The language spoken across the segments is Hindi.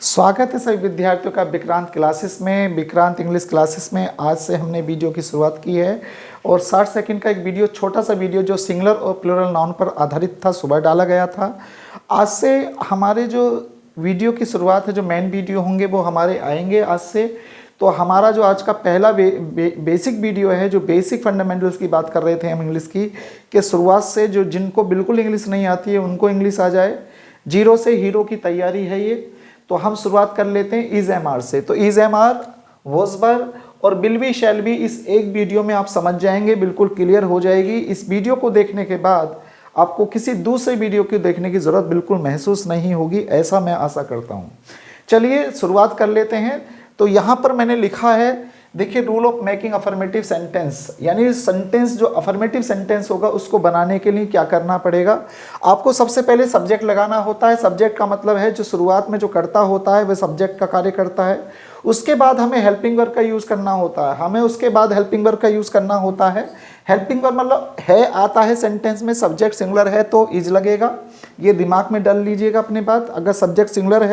स्वागत है सभी विद्यार्थियों का विक्रांत क्लासेस में, विक्रांत इंग्लिश क्लासेस में। आज से हमने वीडियो की शुरुआत की है और 60 सेकंड का एक वीडियो, छोटा सा वीडियो जो सिंगुलर और प्लूरल नाउन पर आधारित था, सुबह डाला गया था। आज से हमारे जो वीडियो की शुरुआत है, जो मेन वीडियो होंगे वो हमारे आएंगे आज से। तो हमारा जो आज का पहला बेसिक वीडियो है, जो बेसिक फंडामेंटल्स की बात कर रहे थे हम इंग्लिश की, कि शुरुआत से जो जिनको बिल्कुल इंग्लिश नहीं आती है उनको इंग्लिश आ जाए, जीरो से हीरो की तैयारी है ये। तो हम शुरुआत कर लेते हैं इज एम आर से। तो is am are, was were और विल बी, शैल बी, इस एक वीडियो में आप समझ जाएंगे, बिल्कुल क्लियर हो जाएगी। इस वीडियो को देखने के बाद आपको किसी दूसरे वीडियो को देखने की ज़रूरत बिल्कुल महसूस नहीं होगी, ऐसा मैं आशा करता हूँ। चलिए शुरुआत कर लेते हैं। तो यहाँ पर मैंने लिखा है, देखिए, rule of making affirmative sentence, यानी सेंटेंस जो अफर्मेटिव सेंटेंस होगा उसको बनाने के लिए क्या करना पड़ेगा। आपको सबसे पहले सब्जेक्ट लगाना होता है। सब्जेक्ट का मतलब है जो शुरुआत में जो करता होता है वह सब्जेक्ट का कार्य करता है। उसके बाद हमें हेल्पिंग वर्ब का यूज़ करना होता है। हेल्पिंग वर्ब का यूज़ करना होता है। हेल्पिंग वर्ब मतलब है आता है सेंटेंस में, सब्जेक्ट सिंगुलर है तो इज लगेगा, ये दिमाग में डाल लीजिएगा अपने बात। अगर सब्जेक्ट सिंगुलर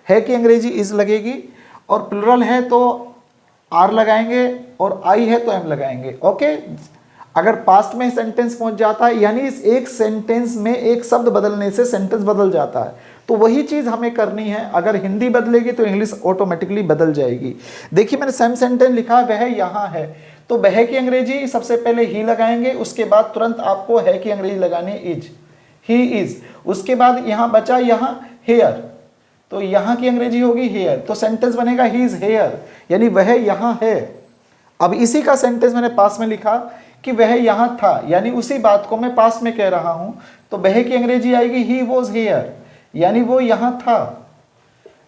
है कि अंग्रेजी इज लगेगी, और प्लूरल है तो आर लगाएंगे, और आई है तो एम लगाएंगे। ओके। अगर पास्ट में सेंटेंस पहुंच जाता है, यानी इस एक सेंटेंस में एक शब्द बदलने से सेंटेंस बदल जाता है, तो वही चीज़ हमें करनी है। अगर हिंदी बदलेगी तो इंग्लिश ऑटोमेटिकली बदल जाएगी। देखिए, मैंने सेम सेंटेंस लिखा, वह यहाँ है, तो वह की अंग्रेजी सबसे पहले ही लगाएंगे, उसके बाद तुरंत आपको है की अंग्रेजी लगानी इज, ही इज। उसके बाद यहाँ बचा यहाँ हेयर, तो यहाँ की अंग्रेजी होगी हेयर, तो सेंटेंस बनेगा ही इज हेयर, यानी वह यहाँ है। अब इसी का सेंटेंस मैंने पास में लिखा कि वह यहाँ था, यानी उसी बात को मैं पास में कह रहा हूँ, तो वह की अंग्रेजी आएगी ही वॉज हेयर, यानी वो यहाँ था।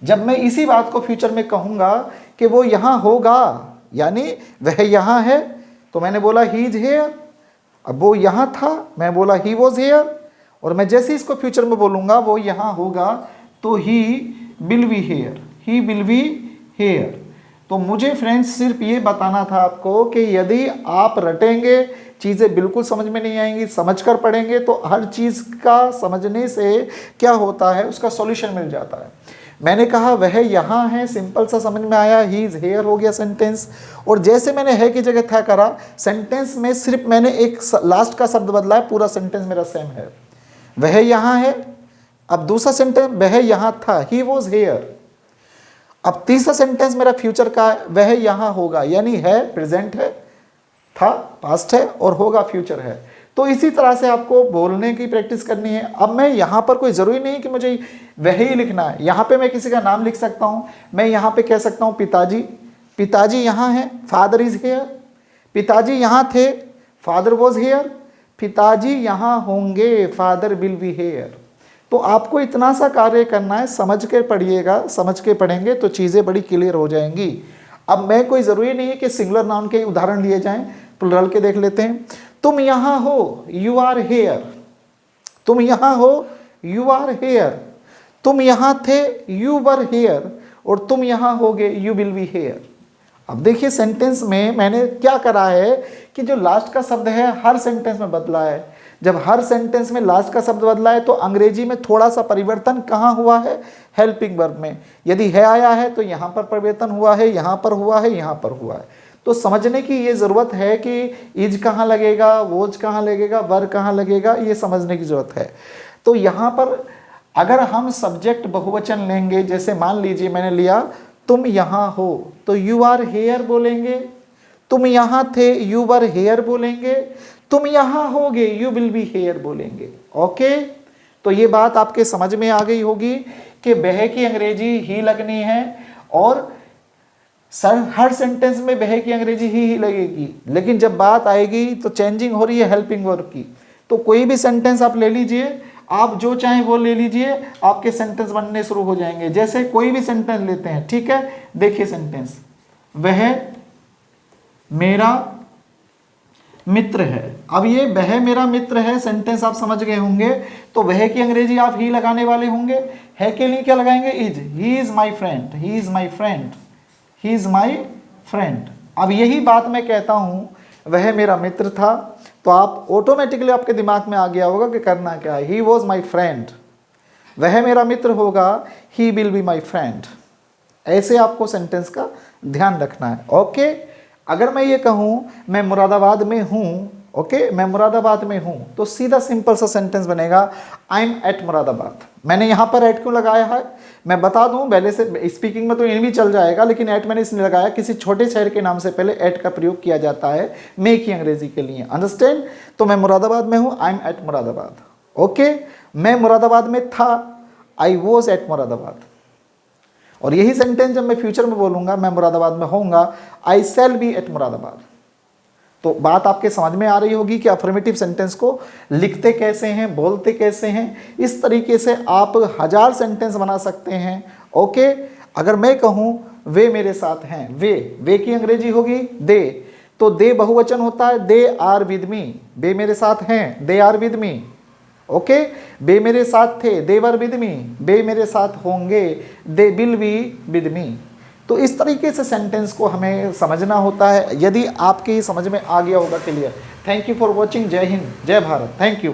जब मैं इसी बात को फ्यूचर में कहूँगा कि वो यहाँ होगा, यानी वह यहाँ है, तो मैंने बोला ही इज हेयर। अब वो यहाँ था, मैं बोला ही वॉज हेयर, और मैं जैसे इसको फ्यूचर में बोलूँगा वो यहाँ होगा, तो he will be here, he will be here. तो मुझे फ्रेंड्स सिर्फ ये बताना था आपको कि यदि आप रटेंगे, चीज़ें बिल्कुल समझ में नहीं आएंगी, समझ कर पढ़ेंगे तो हर चीज़ का समझने से क्या होता है, उसका सॉल्यूशन मिल जाता है। मैंने कहा वह यहाँ है, सिंपल सा समझ में आया, ही इज हेयर हो गया सेंटेंस। और जैसे मैंने है की जगह था करा, सेंटेंस में सिर्फ मैंने एक लास्ट का शब्द बदला है, पूरा सेंटेंस मेरा सेम है। वह यहाँ है, अब दूसरा सेंटेंस वह यहाँ था, ही वॉज हेयर। अब तीसरा सेंटेंस मेरा फ्यूचर का है, वह यहाँ होगा, यानी है प्रेजेंट है, था पास्ट है, और होगा फ्यूचर है। तो इसी तरह से आपको बोलने की प्रैक्टिस करनी है। अब मैं यहाँ पर कोई ज़रूरी नहीं कि मुझे वह ही लिखना है, यहाँ पे मैं किसी का नाम लिख सकता हूँ। मैं यहाँ पे कह सकता हूँ पिताजी, पिताजी यहाँ है, फादर इज हेयर। पिताजी यहाँ थे, फादर वॉज हेयर। पिताजी यहाँ होंगे, फादर विल बी हेयर। तो आपको इतना सा कार्य करना है, समझ के पढ़िएगा, समझ के पढ़ेंगे तो चीज़ें बड़ी क्लियर हो जाएंगी। अब मैं कोई ज़रूरी नहीं है कि सिंगुलर नाउन के उदाहरण लिए जाएं, प्लूरल के देख लेते हैं। तुम यहाँ हो, यू आर हेयर। तुम यहाँ हो, यू आर हेयर। तुम यहाँ थे, यू वर हेयर, और तुम यहाँ होगे, यू विल बी हेयर। अब देखिए, सेंटेंस में मैंने क्या करा है कि जो लास्ट का शब्द है हर सेंटेंस में बदला है। जब हर सेंटेंस में लास्ट का शब्द बदला है तो अंग्रेजी में थोड़ा सा परिवर्तन कहाँ हुआ है, हेल्पिंग वर्ब में। यदि है आया है तो यहाँ पर परिवर्तन हुआ है, यहाँ पर हुआ है, यहाँ पर हुआ है। तो समझने की ये ज़रूरत है कि इज कहाँ लगेगा, वोज कहाँ लगेगा, वर कहाँ लगेगा, ये समझने की ज़रूरत है। तो यहाँ पर अगर हम सब्जेक्ट बहुवचन लेंगे, जैसे मान लीजिए मैंने लिया तुम यहाँ हो, तो यू आर हेयर बोलेंगे। तुम यहाँ थे, यू वर हेयर बोलेंगे। तुम यहाँ होगे, यू विल बी हेयर बोलेंगे। ओके। तो ये बात आपके समझ में आ गई होगी कि वह की अंग्रेजी ही लगनी है, और हर सेंटेंस में वह की अंग्रेजी ही लगेगी। लेकिन जब बात आएगी तो चेंजिंग हो रही है हेल्पिंग वर्ब की। तो कोई भी सेंटेंस आप ले लीजिए, आप जो चाहें वो ले लीजिए, आपके सेंटेंस बनने शुरू हो जाएंगे। जैसे कोई भी सेंटेंस लेते हैं, ठीक है। देखिए सेंटेंस, वह मेरा मित्र है। अब ये वह मेरा मित्र है सेंटेंस आप समझ गए होंगे, तो वह की अंग्रेजी आप ही लगाने वाले होंगे। है के लिए क्या लगाएंगे, is. He is my friend, he is my friend, he is my friend. अब यही बात मैं कहता हूँ, वह मेरा मित्र था, तो आप ऑटोमेटिकली आपके दिमाग में आ गया होगा कि करना क्या है। ही वॉज माई फ्रेंड, वह मेरा मित्र होगा, he will be my friend. ऐसे आपको सेंटेंस का ध्यान रखना है। ओके, अगर मैं ये कहूँ मैं मुरादाबाद में हूँ, ओके, मैं मुरादाबाद में हूँ, तो सीधा सिंपल सा सेंटेंस बनेगा आई एम एट मुरादाबाद। मैंने यहाँ पर एट क्यों लगाया है मैं बता दूँ, पहले से स्पीकिंग में तो इन भी चल जाएगा, लेकिन एट मैंने इसलिए लगाया किसी छोटे शहर के नाम से पहले एट का प्रयोग किया जाता है मेक की अंग्रेजी के लिए, अंडरस्टैंड। तो मैं मुरादाबाद में हूँ, I am at Moradabad. Okay, मैं मुरादाबाद में था, आई वॉज एट मुरादाबाद। और यही सेंटेंस जब मैं फ्यूचर में बोलूँगा मैं मुरादाबाद में होऊंगा, आई शैल बी एट मुरादाबाद। तो बात आपके समझ में आ रही होगी कि अफर्मेटिव सेंटेंस को लिखते कैसे हैं, बोलते कैसे हैं। इस तरीके से आप 1000 सेंटेंस बना सकते हैं। ओके, अगर मैं कहूँ वे मेरे साथ हैं, वे की अंग्रेजी होगी दे, तो दे बहुवचन होता है, दे आर विद मी, वे मेरे साथ हैं, they are with me. Okay, वे मेरे साथ थे, दे वर विद मी, वे मेरे साथ होंगे, they will be with me. तो इस तरीके से सेंटेंस को हमें समझना होता है। यदि आपके समझ में आ गया होगा clear. Thank you for watching. जय हिंद, जय भारत, थैंक यू।